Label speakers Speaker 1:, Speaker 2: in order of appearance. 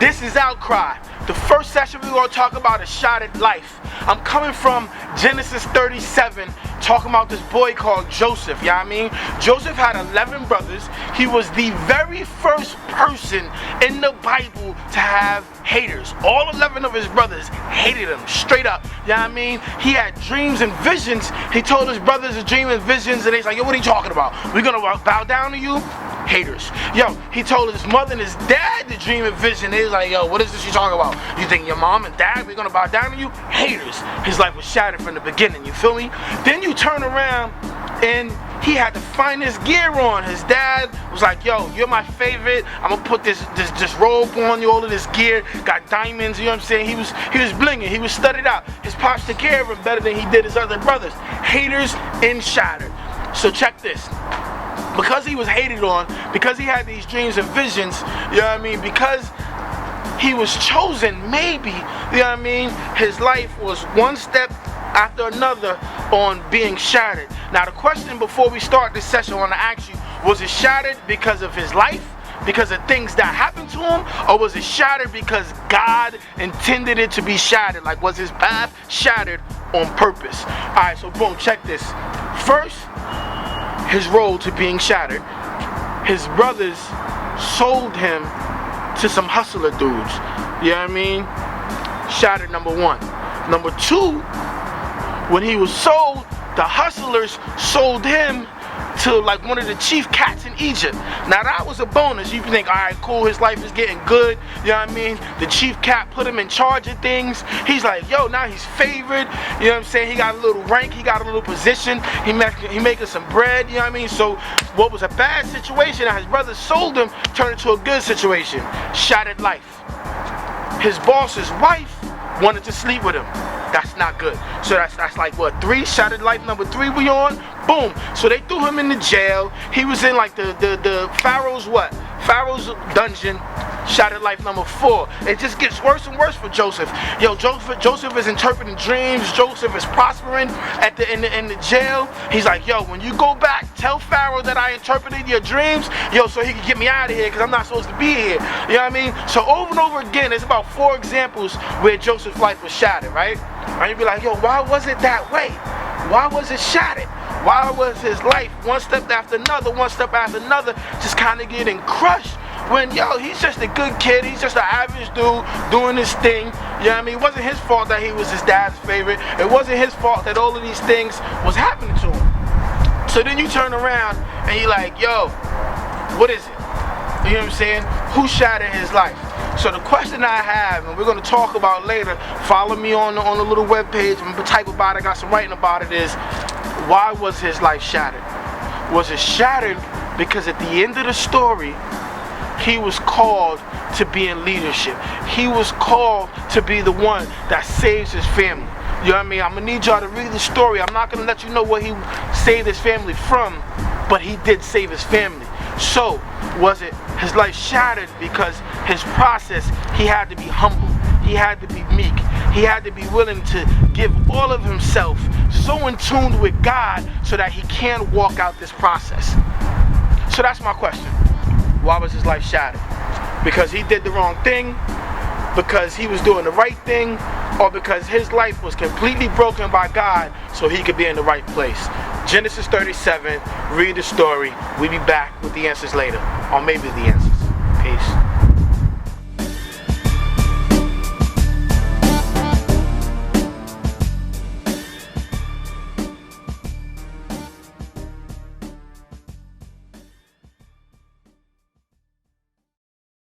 Speaker 1: This is Outcry. The first session we're going to talk about is shattered life. I'm coming from Genesis 37, talking about this boy called Joseph, you know what I mean? Joseph had 11 brothers. He was the very first person in the Bible to have haters. All 11 of his brothers hated him, straight up, you know what I mean? He had dreams and visions. He told his brothers his dreams and visions, and they's like, yo, what are you talking about? We're going to bow down to you? Haters. Yo, he told his mother and his dad the dream and vision. They was like, yo, what is this you talking about? You think your mom and dad, we're gonna bow down to you? Haters. His life was shattered from the beginning, you feel me? Then you turn around and he had to find his gear on. His dad was like, yo, you're my favorite. I'm gonna put this robe on you, all of this gear, got diamonds, you know what I'm saying? He was blinging, he was studied out. His pops took care of him better than he did his other brothers. Haters and shattered. So check this. Because he was hated on, because he had these dreams and visions, you know what I mean, because he was chosen, maybe, you know what I mean, his life was one step after another on being shattered. Now the question before we start this session, I want to ask you, was it shattered because of his life, because of things that happened to him, or was it shattered because God intended it to be shattered? Like, was his path shattered on purpose? Alright, so boom, check this. First, his road to being shattered. His brothers sold him to some hustler dudes. You know what I mean? Shattered, number one. Number two, when he was sold, the hustlers sold him to like one of the chief cats in Egypt. Now that was a bonus. You think, alright, cool, his life is getting good, you know what I mean? The chief cat put him in charge of things. He's like, yo, now he's favored, you know what I'm saying? He got a little rank, he got a little position, he making some bread, you know what I mean? So what was a bad situation that his brothers sold him turned into a good situation. Shattered life. His boss's wife wanted to sleep with him. That's not good. So that's like what, 3? Shattered life number 3 we on? Boom. So they threw him in the jail. He was in like the Pharaoh's what? Pharaoh's dungeon. Shattered life number 4. It just gets worse and worse for Joseph. Yo, Joseph is interpreting dreams. Joseph is prospering in the jail. He's like, yo, when you go back, tell Pharaoh that I interpreted your dreams, yo, so he can get me out of here because I'm not supposed to be here. You know what I mean? So over and over again, there's about 4 examples where Joseph's life was shattered, right? And you'd be like, yo, why was it that way? Why was it shattered? Why was his life one step after another, just kind of getting crushed? When, yo, he's just a good kid, he's just an average dude doing his thing, you know what I mean? It wasn't his fault that he was his dad's favorite. It wasn't his fault that all of these things was happening to him. So then you turn around and you're like, yo, what is it? You know what I'm saying? Who shattered his life? So the question I have, and we're going to talk about later, follow me on the little webpage, I'm going to type about it, I got some writing about it, is why was his life shattered? Was it shattered because at the end of the story, he was called to be in leadership. He was called to be the one that saves his family. You know what I mean? I'm going to need y'all to read the story. I'm not going to let you know what he saved his family from, but he did save his family. So, was it his life shattered because his process, he had to be humble, he had to be meek, he had to be willing to give all of himself, so in tune with God so that he can walk out this process? So that's my question. Why was his life shattered? Because he did the wrong thing, because he was doing the right thing, or because his life was completely broken by God so he could be in the right place? Genesis 37, read the story. We'll be back with the answers later, or maybe the answers. Peace.